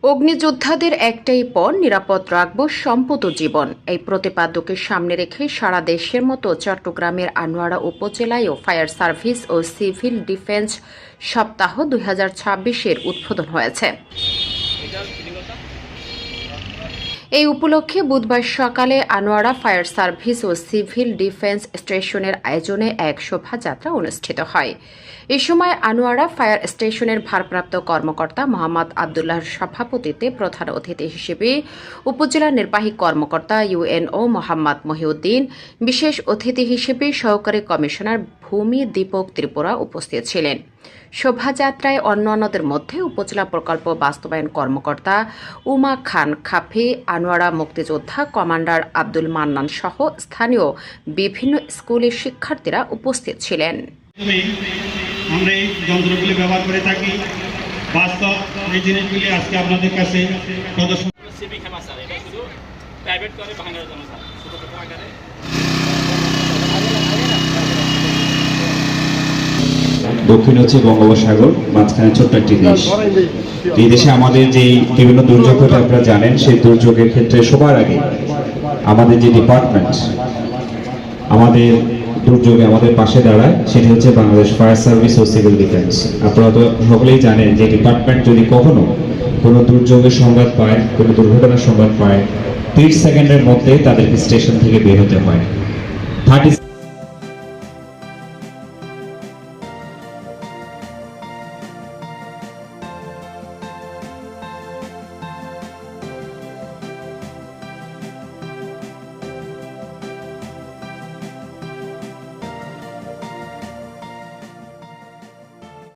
অগ্নিযোদ্ধাদের একটাই পণ, নিরাপদ রাখব সম্পদ ও জীবন। এই প্রতিপাদ্যকে সামনে রেখে সারা দেশের মতো চট্টগ্রামের আনোয়ারা উপজেলায়ও ফায়ার সার্ভিস ও সিভিল ডিফেন্স সপ্তাহ 2026-এর উদ্বোধন হয়েছে। এই উপলক্ষে বুধবার সকালে আনোয়ারা ফায়ার সার্ভিস ও সিভিল ডিফেন্স স্টেশনের আয়োজনে এক শোভাযাত্রা অনুষ্ঠিত হয়। এ সময় আনোয়ারা ফায়ার স্টেশনের ভারপ্রাপ্ত কর্মকর্তা মোহাম্মদ আবদুল্লাহর সভাপতিত্বে প্রধান অতিথি হিসেবে উপজেলা নির্বাহী কর্মকর্তা ইউএনও মোহাম্মদ মহিউদ্দিন, বিশেষ অতিথি হিসেবে সহকারী কমিশনার ভূমি দীপক ত্রিপুরা উপস্থিত ছিলেন। শোভাযাত্রায় অন্যান্যদের মধ্যে উপজেলা প্রকল্প বাস্তবায়ন কর্মকর্তা উমা খান খাফি, আনোয়ারা মুক্তিযোদ্ধা কমান্ডার আব্দুল মান্নান সহ স্থানীয় বিভিন্ন স্কুলের শিক্ষার্থীরা উপস্থিত ছিলেন। আমরা এই যন্ত্রগুলি ব্যবহার করে থাকি, বাস্তব এই জিনিসগুলি আজকে আপনাদের কাছে প্রদর্শন। দক্ষিণ হচ্ছে বঙ্গোপসাগর, মাঝখানে ছোট্ট একটি দেশ। এই দেশে আমাদের যে বিভিন্ন দুর্যোগ ঘটে আপনারা জানেন, সেই দুর্যোগের ক্ষেত্রে সবার আগে আমাদের যে ডিপার্টমেন্ট আমাদের দুর্যোগে আমাদের পাশে দাঁড়ায়, সেটি হচ্ছে বাংলাদেশ ফায়ার সার্ভিস ও সিভিল ডিফেন্স। আপনারা তো সকলেই জানেন যে ডিপার্টমেন্ট যদি কখনো কোনো দুর্যোগের সংবাদ পায়, কোনো দুর্ঘটনার সংবাদ পায়, 30 সেকেন্ডের মধ্যে তাদেরকে স্টেশন থেকে বের হতে হয়।